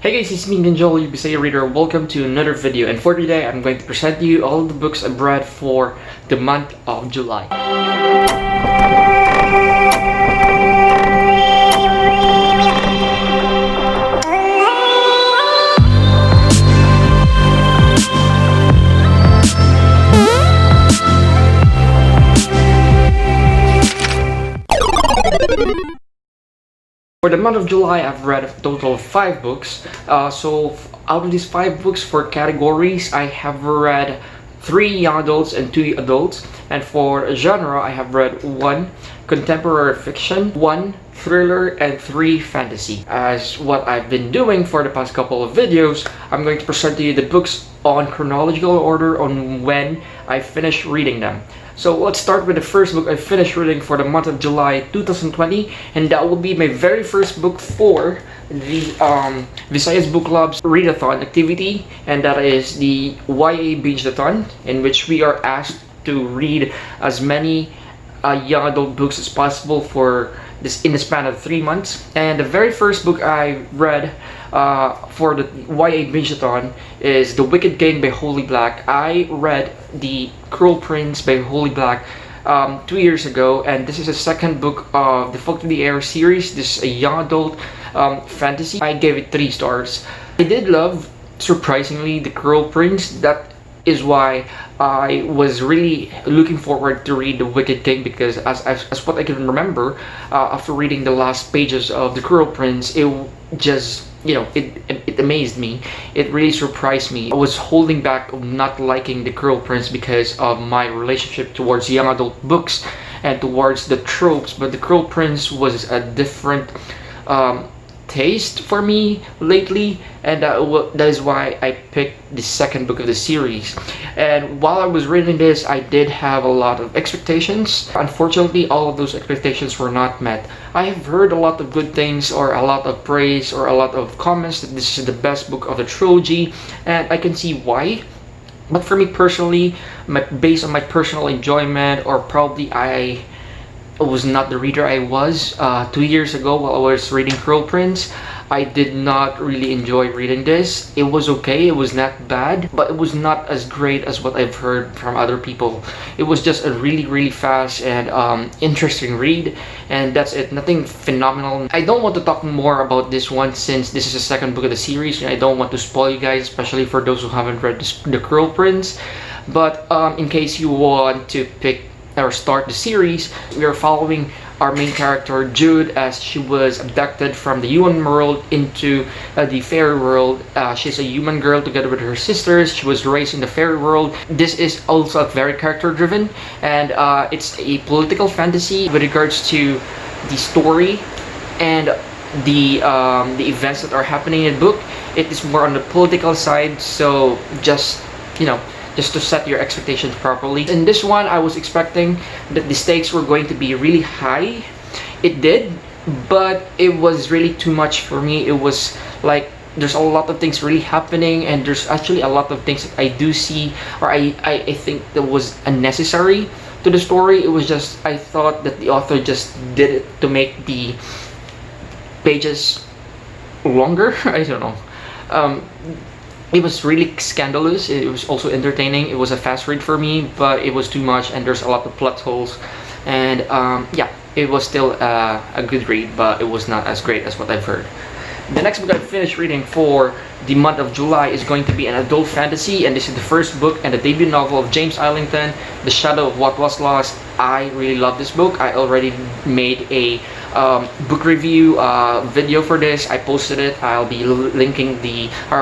Hey guys, it's me Ninja, your Bisayareader. Welcome to another video, and for today I'm going to present you all the books I've read for the month of July. For the month of July, I've read a total of 5 books. Out of these 5 books for categories, I have read 3 young adults and 2 adults. And for genre, I have read 1 contemporary fiction, 1 thriller, and 3 fantasy. As what I've been doing for the past couple of videos, I'm going to present to you the books on chronological order on when I finished reading them. So let's start with the first book I finished reading for the month of July 2020, and that will be my very first book for the Visaya's Book Club's readathon activity, and that is the YA Binge-a-thon, in which we are asked to read as many young adult books as possible for this in the span of 3 months. And the very first book I read for the YA Binge-a-thon is The Wicked Game by Holy Black. I read The Cruel Prince by Holy Black 2 years ago, and this is the second book of the Folk to the Air series. This is a young adult fantasy. I gave it 3 stars. I did love, surprisingly, The Cruel Prince. That is why I was really looking forward to read The Wicked King, because as what I can remember, after reading the last pages of The Cruel Prince, it just, it amazed me. It really surprised me. I was holding back of not liking The Cruel Prince because of my relationship towards young adult books and towards the tropes, but The Cruel Prince was a different taste for me lately, and that is why I picked the second book of the series. And while I was reading this, I did have a lot of expectations. Unfortunately, all of those expectations were not met. I have heard a lot of good things, or a lot of praise, or a lot of comments that this is the best book of the trilogy, and I can see why. But for me personally, based on my personal enjoyment, or probably I was not the reader I was 2 years ago while I was reading Cruel Prince, I did not really enjoy reading this. It was okay, it was not bad, but it was not as great as what I've heard from other people. It was just a really fast and interesting read, and that's it. Nothing phenomenal. I don't want to talk more about this one since this is the second book of the series, and I don't want to spoil you guys, especially for those who haven't read The Cruel Prince. But in case you want to pick or start the series, we are following our main character Jude as she was abducted from the human world into the fairy world. She's a human girl together with her sisters. She was raised in the fairy world. This is also very character driven, and it's a political fantasy with regards to the story and the events that are happening in the book. It is more on the political side, so just to set your expectations properly. In this one, I was expecting that the stakes were going to be really high. It did, but it was really too much for me. It was like there's a lot of things really happening, and there's actually a lot of things that I do see, or I think that was unnecessary to the story. It was just, I thought that the author just did it to make the pages longer. I don't know. It was really scandalous. It was also entertaining. It was a fast read for me, but it was too much, and there's a lot of plot holes. And yeah, it was still a good read, but it was not as great as what I've heard. The next book I finished reading for the month of July is going to be an adult fantasy, and this is the first book and the debut novel of James Islington, The Shadow of What Was Lost. I really love this book. I already made a book review video for this. I posted it. I'll be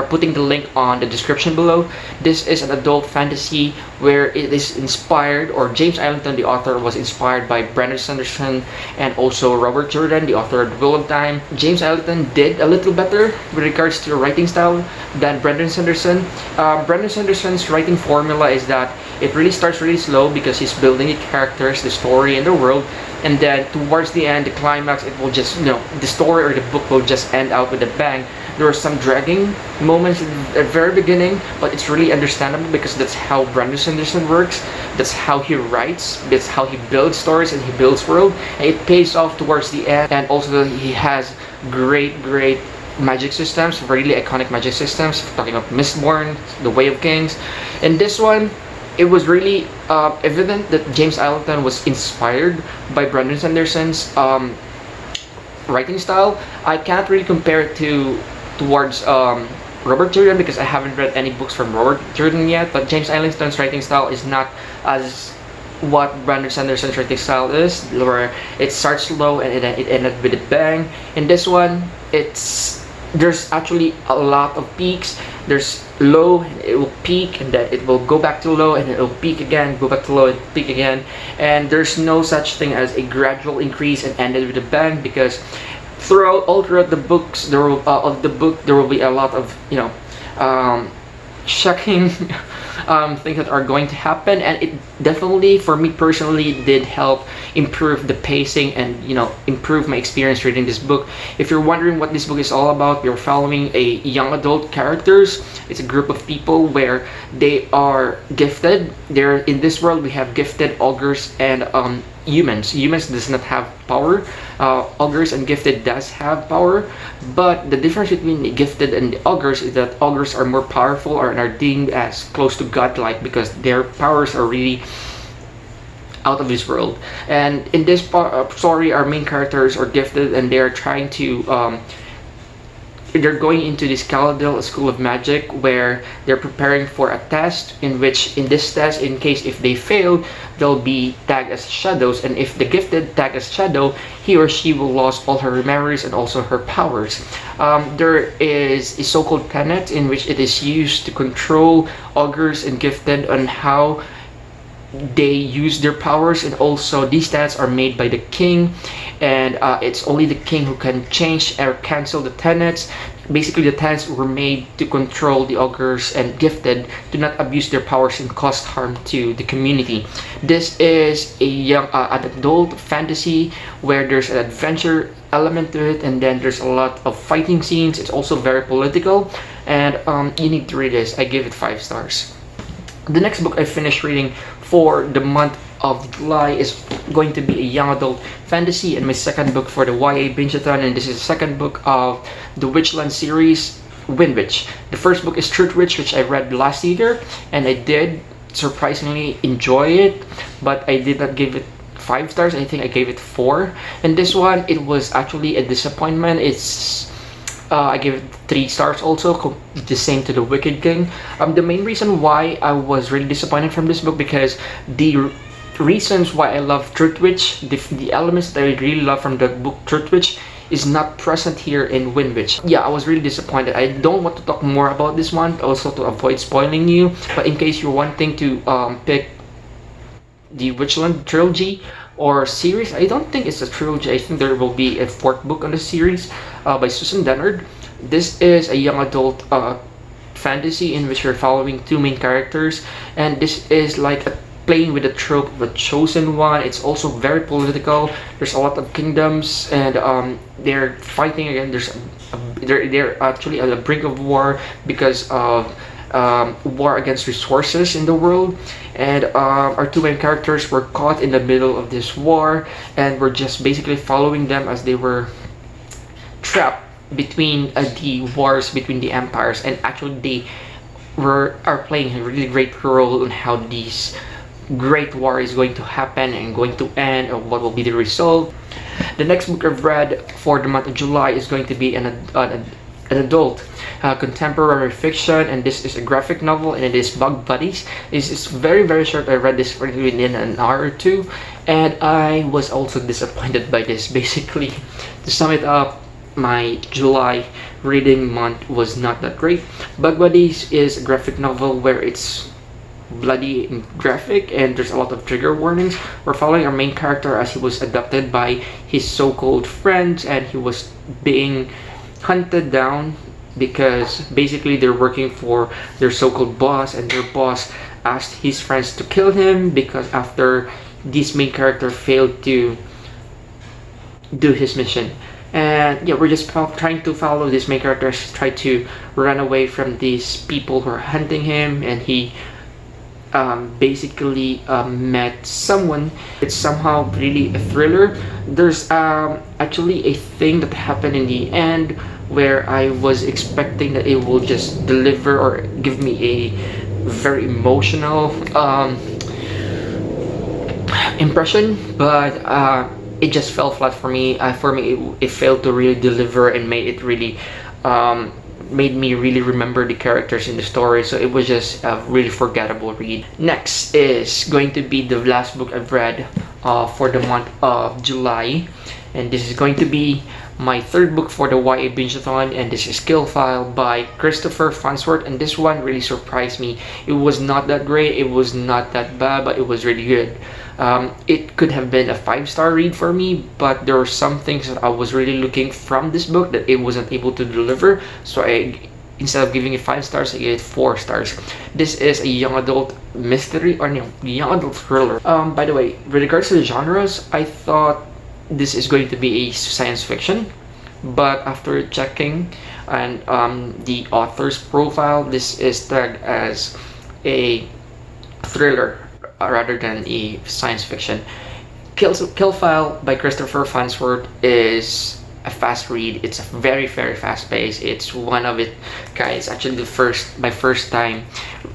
putting the link on the description below. This is an adult fantasy where it is inspired, or James Islington, the author, was inspired by Brandon Sanderson and also Robert Jordan, the author of The Wheel of Time. James Islington did a little better with regards to the writing style than Brandon Sanderson. Brandon Sanderson's writing formula is that it really starts really slow because he's building the characters, the story, and the world, and then towards the end, the climax, it will just, the story or the book will just end out with a bang. There are some dragging moments at the very beginning, but it's really understandable because that's how Brandon Sanderson works. That's how he writes. That's how he builds stories and he builds world. And it pays off towards the end, and also he has great magic systems, really iconic magic systems, talking about Mistborn, The Way of Kings. In this one, it was really evident that James Islington was inspired by Brandon Sanderson's writing style. I can't really compare it towards Robert Jordan because I haven't read any books from Robert Jordan yet. But James Islington's writing style is not as what Brandon Sanderson's writing style is, where it starts slow and it ended with a bang. In this one, there's actually a lot of peaks. There's low, it will peak, and then it will go back to low, and it will peak again, go back to low, and peak again. And there's no such thing as a gradual increase and ended with a bang, because throughout the books, there will there will be a lot of shocking things that are going to happen, and it definitely, for me personally, did help improve the pacing and improve my experience reading this book. If you're wondering what this book is all about, we're following a young adult characters. It's a group of people where they are gifted. They're in this world. We have gifted, ogres, and humans does not have power. Ogres and gifted does have power, but the difference between the gifted and the ogres is that ogres are more powerful or are deemed as close to godlike because their powers are really out of this world. And in this story, our main characters are gifted, and they're trying to they're going into this Caladil, a school of magic, where they're preparing for a test, in which in this test, in case if they fail, they'll be tagged as shadows, and if the gifted tag as shadow, he or she will lose all her memories and also her powers. There is a so-called tenet in which it is used to control ogres and gifted on how they use their powers, and also these stats are made by the king, and it's only the king who can change or cancel the tenets. Basically, the tenets were made to control the ogres and gifted to not abuse their powers and cause harm to the community. This is a young an adult fantasy where there's an adventure element to it, and then there's a lot of fighting scenes. It's also very political, and you need to read this. I give it 5 stars. The next book I finished reading for the month of July is going to be a young adult fantasy, and my second book for the YA Binge-a-thon, and this is the second book of the Witchland series, Wind Witch. The first book is Truth Witch, which I read last year, and I did surprisingly enjoy it, but I did not give it 5 stars. I think I gave it 4. And this one, it was actually a disappointment. I gave it 3 stars also, the same to The Wicked King. The main reason why I was really disappointed from this book, because the reasons why I love Truth Witch, the elements that I really love from the book Truth Witch, is not present here in Wind Witch. Yeah, I was really disappointed. I don't want to talk more about this one, also to avoid spoiling you, but in case you're wanting to pick the Witchland trilogy or series, I don't think it's a trilogy. I think there will be a 4th book on the series by Susan Dennard. This is a young adult fantasy in which we're following 2 main characters, and this is like playing with the trope of a chosen one. It's also very political. There's a lot of kingdoms, and they're fighting again. They're actually at the brink of war because of war against resources in the world, and our 2 main characters were caught in the middle of this war, and we're just basically following them as they were trapped between the wars between the empires, and actually they are playing a really great role in how these great war is going to happen and going to end, or what will be the result. The next book I've read for the month of July is going to be an adult contemporary fiction, and this is a graphic novel, and it is Bug Buddies. This is very short. I read this within an hour or 2, and I was also disappointed by this. Basically, to sum it up, my July reading month was not that great. Bug Buddies is a graphic novel where it's bloody and graphic, and there's a lot of trigger warnings. We're following our main character as he was adopted by his so-called friends, and he was being hunted down because basically they're working for their so-called boss, and their boss asked his friends to kill him because after this main character failed to do his mission. And yeah, we're just trying to follow this main character as he tried to run away from these people who are hunting him, and he basically met someone. It's somehow really a thriller. There's actually a thing that happened in the end where I was expecting that it will just deliver or give me a very emotional impression, but it just fell flat for me. For me, it failed to really deliver and made me really remember the characters in the story. So it was just a really forgettable read. Next is going to be the last book I've read for the month of July, and this is going to be my third book for the YA Binge-a-thon, and this is Kill File by Christopher Farnsworth. And this one really surprised me. It was not that great, it was not that bad, but it was really good. It could have been a 5-star read for me, but there were some things that I was really looking from this book that it wasn't able to deliver. So instead of giving it 5 stars, I gave it 4 stars. This is a young adult mystery, or no, young adult thriller. By the way, with regards to the genres, I thought this is going to be a science fiction, but after checking and the author's profile, this is tagged as a thriller rather than a science fiction. Kill File by Christopher Farnsworth is a fast read. It's a very fast pace. It's one of it, guys. Actually, my first time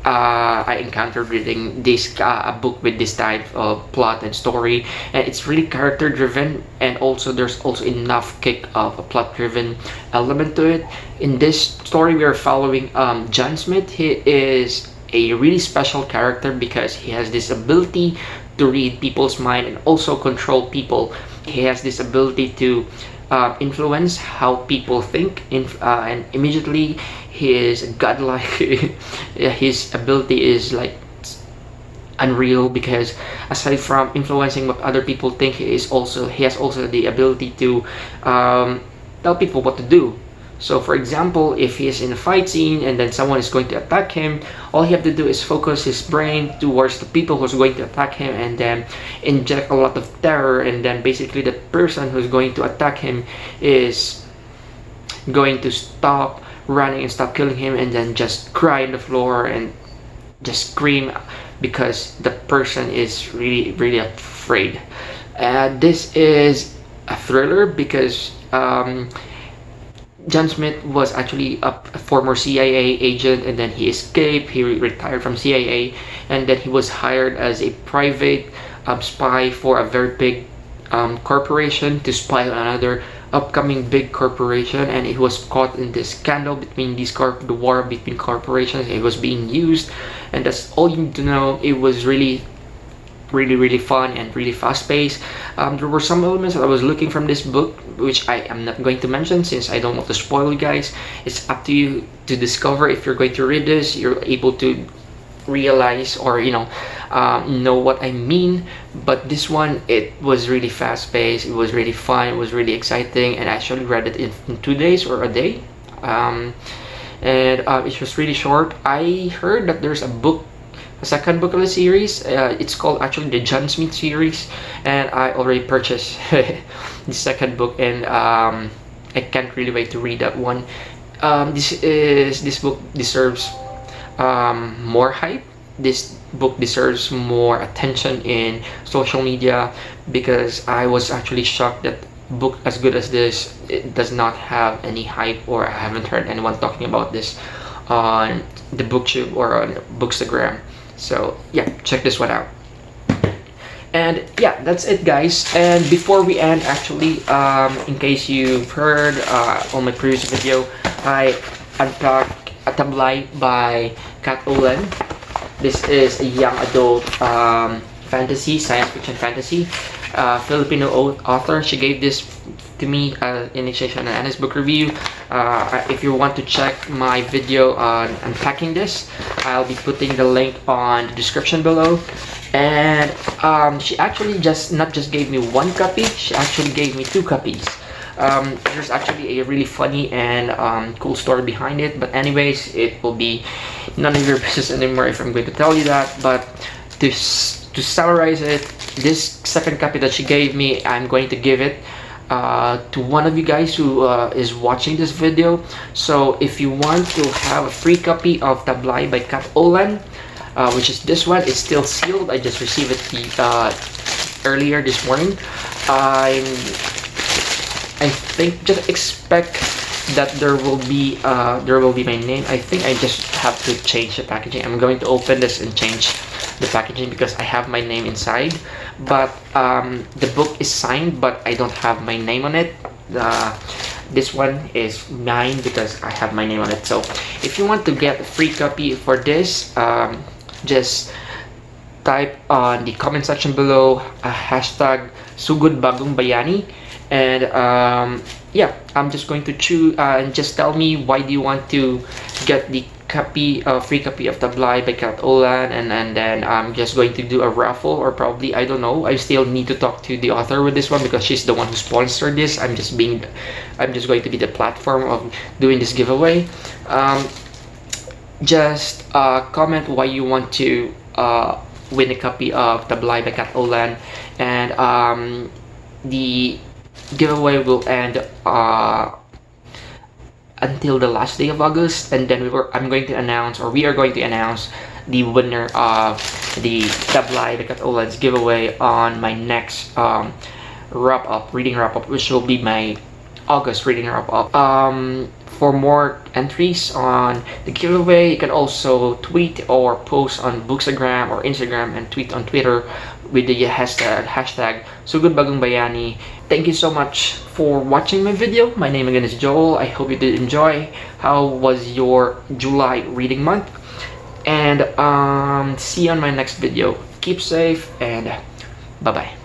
I encountered reading this a book with this type of plot and story, and it's really character driven, and also there's also enough kick of a plot driven element to it. In this story, we are following John Smith. He is a really special character because he has this ability to read people's mind and also control people. He has this ability to influence how people think, and immediately he is godlike. His ability is like unreal, because aside from influencing what other people think, he has also the ability to tell people what to do. So for example, if he is in a fight scene and then someone is going to attack him, all he have to do is focus his brain towards the people who's going to attack him and then inject a lot of terror, and then basically the person who's going to attack him is going to stop running and stop killing him, and then just cry on the floor and just scream because the person is really afraid. This is a thriller because John Smith was actually a former CIA agent, and then he escaped. He retired from CIA, and then he was hired as a private spy for a very big corporation to spy on another upcoming big corporation, and he was caught in this scandal between the war between corporations. It was being used, and that's all you need to know. It was really fun and really fast paced. There were some elements that I was looking from this book, which I am not going to mention since I don't want to spoil you guys. It's up to you to discover. If you're going to read this, you're able to realize or know what I mean. But this one, it was really fast paced, it was really fun, it was really exciting, and I actually read it in 2 days or a day. And it was really short. I heard that there's a second book of the series. It's called actually the John Smith series, and I already purchased the second book, and I can't really wait to read that one. This book deserves more hype. This book deserves more attention in social media, because I was actually shocked that a book as good as this, it does not have any hype, or I haven't heard anyone talking about this on the BookTube or on Bookstagram. So yeah, check this one out. And yeah, that's it, guys. And before we end, actually, in case you've heard on my previous video, I unpacked A Tablay by Kat Olen. This is a young adult fantasy, science fiction fantasy. Filipino author. She gave this to me in exchange on an honest book review. If you want to check my video on unpacking this, I'll be putting the link on the description below. And she actually not just gave me 1 copy, she actually gave me 2 copies. There's actually a really funny and cool story behind it, but anyways, it will be none of your business anymore if I'm going to tell you that. But to summarize it, this second copy that she gave me, I'm going to give it to one of you guys who is watching this video. So if you want to have a free copy of Tablay by Kat Olen, which is this one, it's still sealed. I just received it earlier this morning. I think just expect that there will be my name. I think I just have to change the packaging. I'm going to open this and change the packaging because I have my name inside, but the book is signed, but I don't have my name on it. This one is mine because I have my name on it. So if you want to get a free copy for this, just type on the comment section below hashtag Sugod Bagong Bayani, and yeah, I'm just going to choose and just tell me why do you want to get the free copy of Tablay by Kat Olan, and then I'm just going to do a raffle, or probably, I don't know, I still need to talk to the author with this one because she's the one who sponsored this. I'm just going to be the platform of doing this giveaway. Just comment why you want to win a copy of Tablay by Kat Olan, and the giveaway will end until the last day of August, and then we are going to announce the winner of the Tablay by Kat Olan's giveaway on my next reading wrap up, which will be my August reading wrap up. For more entries on the giveaway, you can also tweet or post on Bookstagram or Instagram, and tweet on Twitter with the hashtag Sugod Bagong Bayani. Thank you so much for watching my video. My name again is Joel. I hope you did enjoy. How was your July reading month? And see you on my next video. Keep safe and bye bye.